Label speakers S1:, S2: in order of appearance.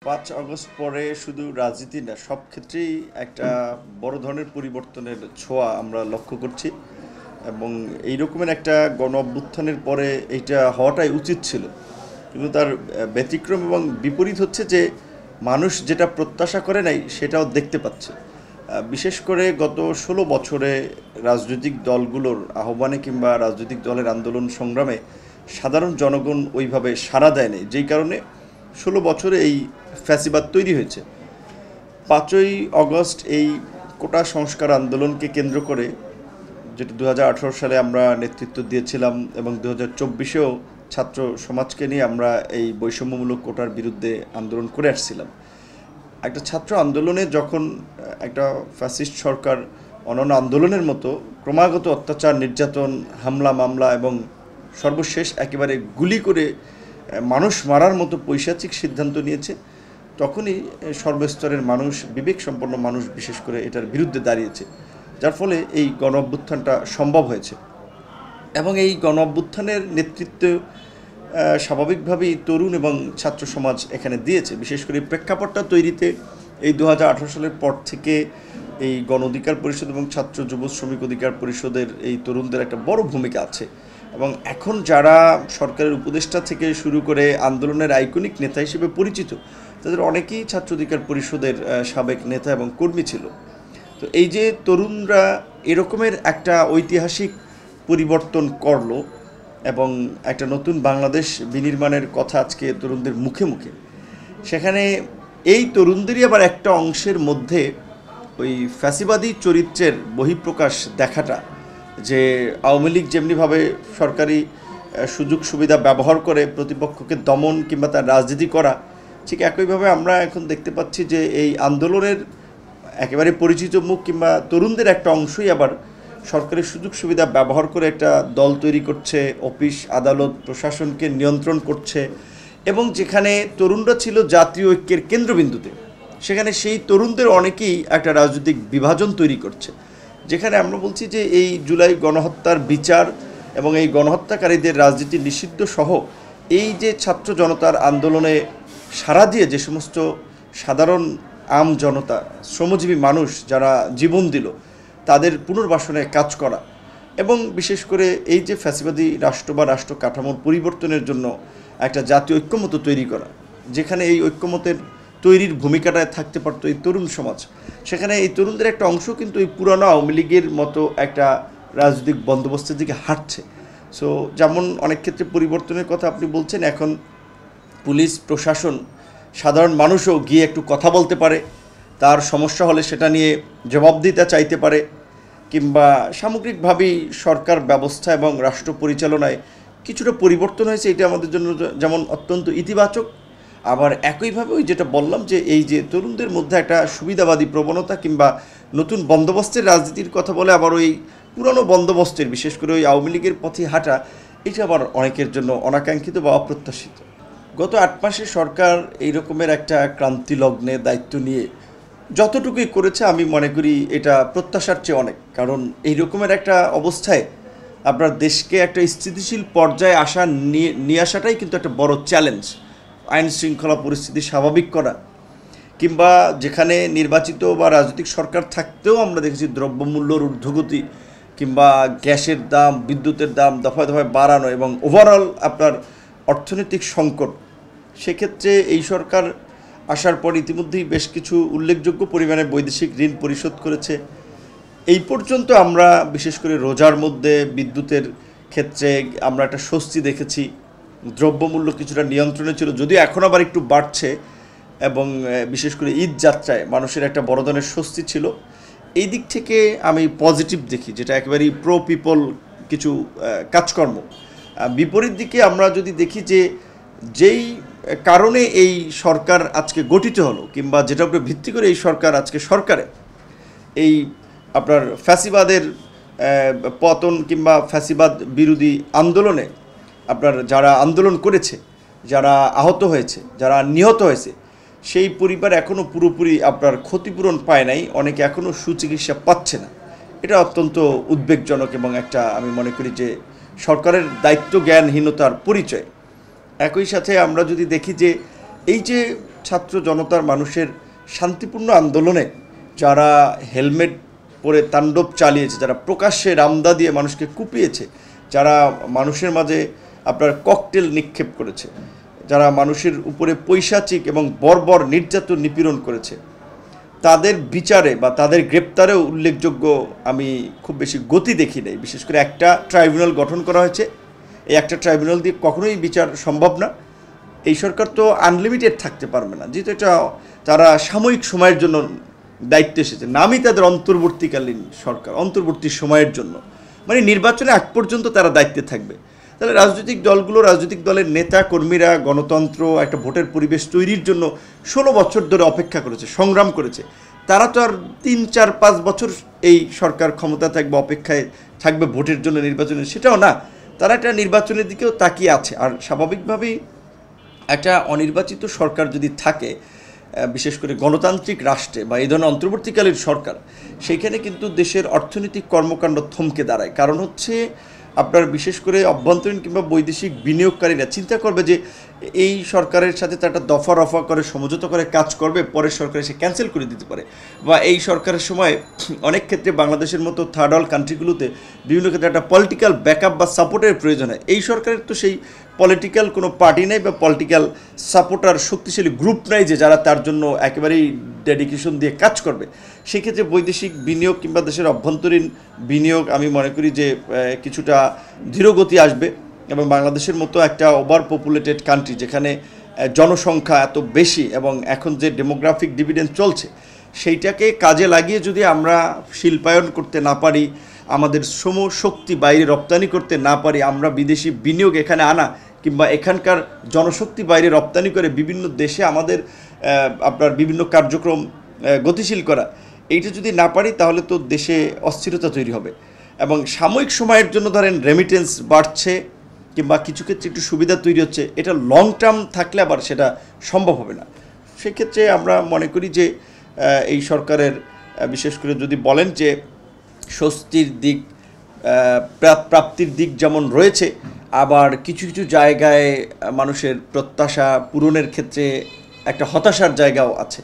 S1: 5 August পরে শুধু রাজনীতি না, সব ক্ষেত্রেই একটা বড় ধরনের পরিবর্তনের ছোঁয়া আমরা লক্ষ্য করছি। এবং এই রকমের একটা গণ অভ্যুত্থানের পরে এইটা হওয়াটাই উচিত ছিল, কিন্তু তার ব্যতিক্রম এবং বিপরীত হচ্ছে যে মানুষ যেটা প্রত্যাশা করে নাই সেটাও দেখতে পাচ্ছে। বিশেষ করে গত 16 বছরে রাজনৈতিক দলগুলোর আহ্বানে কিংবা রাজনৈতিক দলের আন্দোলন সংগ্রামে সাধারণ জনগণ ওইভাবে সাড়া দেয়নি, যেই কারণে 16 বছরে এই ফ্যাসিবাদ তৈরি হয়েছে। 5ই আগস্ট এই কোটা সংস্কার আন্দোলনকে কেন্দ্র করে, যেটা 2018 সালে আমরা নেতৃত্ব দিয়েছিলাম, এবং 2024-এও ছাত্র সমাজকে নিয়ে আমরা এই বৈষম্যমূলক কোটার বিরুদ্ধে আন্দোলন করে আসছিলাম। একটা ছাত্র আন্দোলনে যখন একটা ফ্যাসিস্ট সরকার অন্যান্য আন্দোলনের মতো ক্রমাগত অত্যাচার, নির্যাতন, হামলা মামলা এবং সর্বশেষ একেবারে গুলি করে মানুষ মারার মতো পৈশাচিক সিদ্ধান্ত নিয়েছে, তখনই সর্বস্তরের মানুষ, বিবেকসম্পন্ন মানুষ বিশেষ করে, এটার বিরুদ্ধে দাঁড়িয়েছে, যার ফলে এই গণ অভ্যুত্থানটা সম্ভব হয়েছে। এবং এই গণ অভ্যুত্থানের নেতৃত্ব স্বাভাবিকভাবেই তরুণ এবং ছাত্র সমাজ এখানে দিয়েছে। বিশেষ করে প্রেক্ষাপটটা তৈরিতে এই 2018 সালের পর থেকে এই গণ অধিকার পরিষদ এবং ছাত্র যুব শ্রমিক অধিকার পরিষদের এই তরুণদের একটা বড় ভূমিকা আছে। এবং এখন যারা সরকারের উপদেষ্টা থেকে শুরু করে আন্দোলনের আইকনিক নেতা হিসেবে পরিচিত, তাদের অনেকেই ছাত্র অধিকার পরিষদের সাবেক নেতা এবং কর্মী ছিল। তো এই যে তরুণরা এরকমের একটা ঐতিহাসিক পরিবর্তন করলো এবং একটা নতুন বাংলাদেশ বিনির্মাণের কথা আজকে তরুণদের মুখে মুখে, সেখানে এই তরুণদেরই আবার একটা অংশের মধ্যে ওই ফ্যাসিবাদী চরিত্রের বহিঃপ্রকাশ দেখাটা, যে আওয়ামী লীগ যেমনিভাবে সরকারি সুযোগ সুবিধা ব্যবহার করে প্রতিপক্ষকে দমন কিংবা তার রাজনীতি করা, ঠিক একইভাবে আমরা এখন দেখতে পাচ্ছি যে এই আন্দোলনের একেবারে পরিচিত মুখ কিংবা তরুণদের একটা অংশই আবার সরকারের সুযোগ সুবিধা ব্যবহার করে একটা দল তৈরি করছে, অফিস আদালত প্রশাসনকে নিয়ন্ত্রণ করছে। এবং যেখানে তরুণরা ছিল জাতীয় ঐক্যের কেন্দ্রবিন্দুতে, সেখানে সেই তরুণদের অনেকেই একটা রাজনৈতিক বিভাজন তৈরি করছে। যেখানে আমরা বলছি যে এই জুলাই গণহত্যার বিচার এবং এই গণহত্যাকারীদের রাজনীতি নিষিদ্ধ সহ এই যে ছাত্র জনতার আন্দোলনে সাড়া দিয়ে যে সমস্ত সাধারণ আম জনতা, শ্রমজীবী মানুষ যারা জীবন দিল, তাদের পুনর্বাসনে কাজ করা, এবং বিশেষ করে এই যে ফ্যাসিবাদী রাষ্ট্র বা রাষ্ট্র কাঠামোর পরিবর্তনের জন্য একটা জাতীয় ঐক্যমত তৈরি করা, যেখানে এই ঐক্যমতের তৈরির ভূমিকাটায় থাকতে পারতো এই তরুণ সমাজ, সেখানে এই তরুণদের একটা অংশ কিন্তু এই পুরানো আওয়ামী লীগের মতো একটা রাজনৈতিক বন্দোবস্তের দিকে হাঁটছে। সো যেমন অনেক ক্ষেত্রে পরিবর্তনের কথা আপনি বলছেন, এখন পুলিশ প্রশাসন, সাধারণ মানুষও গিয়ে একটু কথা বলতে পারে, তার সমস্যা হলে সেটা নিয়ে জবাবদিহিতা চাইতে পারে, কিংবা সামগ্রিকভাবেই সরকার ব্যবস্থা এবং রাষ্ট্র পরিচালনায় কিছুটা পরিবর্তন হয়েছে। এটা আমাদের জন্য যেমন অত্যন্ত ইতিবাচক, আবার একইভাবে ওই যেটা বললাম যে এই যে তরুণদের মধ্যে একটা সুবিধাবাদী প্রবণতা কিংবা নতুন বন্দোবস্তের রাজনীতির কথা বলে, আবার ওই পুরনো বন্দোবস্তের, বিশেষ করে ওই আওয়ামী লীগের পথে হাঁটা, এটা আবার অনেকের জন্য অনাকাঙ্ক্ষিত বা অপ্রত্যাশিত। গত 8 মাসে সরকার এই রকমের একটা ক্রান্তি লগ্নে দায়িত্ব নিয়ে যতটুকুই করেছে আমি মনে করি এটা প্রত্যাশার চেয়ে অনেক। কারণ এই রকমের একটা অবস্থায় আপনার দেশকে একটা স্থিতিশীল পর্যায়ে নিয়ে আসাটাই কিন্তু একটা বড় চ্যালেঞ্জ। আইন শৃঙ্খলা পরিস্থিতি স্বাভাবিক করা, কিংবা যেখানে নির্বাচিত বা রাজনৈতিক সরকার থাকতেও আমরা দেখেছি দ্রব্যমূল্যর ঊর্ধ্বগতি, কিংবা গ্যাসের দাম, বিদ্যুতের দাম দফায় দফায় বাড়ানো, এবং ওভারঅল আপনার অর্থনৈতিক সংকট। সেক্ষেত্রে এই সরকার আসার পর ইতিমধ্যেই বেশ কিছু উল্লেখযোগ্য পরিমাণে বৈদেশিক ঋণ পরিশোধ করেছে। এই পর্যন্ত আমরা বিশেষ করে রোজার মধ্যে বিদ্যুতের ক্ষেত্রে আমরা একটা স্বস্তি দেখেছি, দ্রব্যমূল্য কিছুটা নিয়ন্ত্রণে ছিল, যদিও এখন আবার একটু বাড়ছে, এবং বিশেষ করে ঈদ যাত্রায় মানুষের একটা বড় ধরনের স্বস্তি ছিল। এই দিক থেকে আমি পজিটিভ দেখি, যেটা একেবারেই প্রো পিপল কিছু কাজকর্ম। বিপরীত দিকে আমরা যদি দেখি যে যেই কারণে এই সরকার আজকে গঠিত হলো, কিংবা যেটার উপরে ভিত্তি করে এই সরকার আজকে সরকারে, এই আপনার ফ্যাসিবাদের পতন কিংবা ফ্যাসিবাদ বিরোধী আন্দোলনে আপনার যারা আন্দোলন করেছে, যারা আহত হয়েছে, যারা নিহত হয়েছে, সেই পরিবার এখনও পুরোপুরি আপনার ক্ষতিপূরণ পায় নাই, অনেকে এখনও সুচিকিৎসা পাচ্ছে না। এটা অত্যন্ত উদ্বেগজনক এবং একটা, আমি মনে করি যে সরকারের দায়িত্ব জ্ঞানহীনতার পরিচয়। একই সাথে আমরা যদি দেখি যে এই যে ছাত্র জনতার মানুষের শান্তিপূর্ণ আন্দোলনে যারা হেলমেট পরে তাণ্ডব চালিয়েছে, যারা প্রকাশ্যে রামদা দিয়ে মানুষকে কুপিয়েছে, যারা মানুষের মাঝে আপনার ককটেল নিক্ষেপ করেছে, যারা মানুষের উপরে পৈশাচিক এবং বর্বর নির্যাতন নিপীড়ন করেছে, তাদের বিচারে বা তাদের গ্রেপ্তারেও উল্লেখযোগ্য আমি খুব বেশি গতি দেখি নাই। বিশেষ করে একটা ট্রাইব্যুনাল গঠন করা হয়েছে, এই একটা ট্রাইব্যুনাল দিয়ে কখনোই বিচার সম্ভব না। এই সরকার তো আনলিমিটেড থাকতে পারবে না, যেহেতু এটা তারা সাময়িক সময়ের জন্য দায়িত্বে এসেছে, নামই তাদের অন্তর্বর্তীকালীন সরকার, অন্তর্বর্তী সময়ের জন্য, মানে নির্বাচনে আগ পর্যন্ত তারা দায়িত্বে থাকবে। তাহলে রাজনৈতিক দলগুলো, রাজনৈতিক দলের নেতা কর্মীরা গণতন্ত্র, একটা ভোটের পরিবেশ তৈরির জন্য 16 বছর ধরে অপেক্ষা করেছে, সংগ্রাম করেছে। তারা তো আর 3, 4, 5 বছর এই সরকার ক্ষমতা থাকবে, অপেক্ষায় থাকবে ভোটের জন্য, নির্বাচনের, সেটাও না। তারা একটা নির্বাচনের দিকেও তাকিয়ে আছে। আর স্বাভাবিকভাবেই একটা অনির্বাচিত সরকার যদি থাকে, বিশেষ করে গণতান্ত্রিক রাষ্ট্রে বা এই ধরনের অন্তর্বর্তীকালীন সরকার, সেইখানে কিন্তু দেশের অর্থনৈতিক কর্মকাণ্ড থমকে দাঁড়ায়। কারণ হচ্ছে আপনার বিশেষ করে অভ্যন্তরীণ কিংবা বৈদেশিক বিনিয়োগকারীরা চিন্তা করবে যে এই সরকারের সাথে তারা দফা রফা করে সমঝোতা করে কাজ করবে, পরের সরকার এসে ক্যান্সেল করে দিতে পারে। বা এই সরকারের সময় অনেক ক্ষেত্রে বাংলাদেশের মতো থার্ড ওয়ার্ল্ড কান্ট্রিগুলোতে বিভিন্ন ক্ষেত্রে একটা পলিটিক্যাল ব্যাকআপ বা সাপোর্টের প্রয়োজন হয়। এই সরকারের তো সেই পলিটিক্যাল কোনো পার্টি নেই বা পলিটিক্যাল সাপোর্টার শক্তিশালী গ্রুপ নাই যে যারা তার জন্য একেবারেই ডেডিকেশন দিয়ে কাজ করবে। সেক্ষেত্রে বৈদেশিক বিনিয়োগ কিংবা দেশের অভ্যন্তরীণ বিনিয়োগ আমি মনে করি যে কিছুটা ধীরগতি আসবে। এবং বাংলাদেশের মতো একটা ওভার পপুলেটেড কান্ট্রি, যেখানে জনসংখ্যা এত বেশি এবং এখন যে ডেমোগ্রাফিক ডিভিডেন্ড চলছে, সেইটাকে কাজে লাগিয়ে যদি আমরা শিল্পায়ন করতে না পারি, আমাদের শ্রম শক্তি বাইরে রপ্তানি করতে না পারি, আমরা বিদেশি বিনিয়োগ এখানে আনা কিংবা এখানকার জনশক্তি বাইরে রপ্তানি করে বিভিন্ন দেশে আমাদের আপনার বিভিন্ন কার্যক্রম গতিশীল করা, এইটা যদি না পারি তাহলে তো দেশে অস্থিরতা তৈরি হবে। এবং সাময়িক সময়ের জন্য ধরেন রেমিটেন্স বাড়ছে কিংবা কিছু ক্ষেত্রে একটু সুবিধা তৈরি হচ্ছে, এটা লং টার্ম থাকলে আবার সেটা সম্ভব হবে না। সেক্ষেত্রে আমরা মনে করি যে এই সরকারের বিশেষ করে যদি বলেন যে স্বস্তির দিক, প্রাপ্তির দিক যেমন রয়েছে, আবার কিছু কিছু জায়গায় মানুষের প্রত্যাশা পূরণের ক্ষেত্রে একটা হতাশার জায়গাও আছে।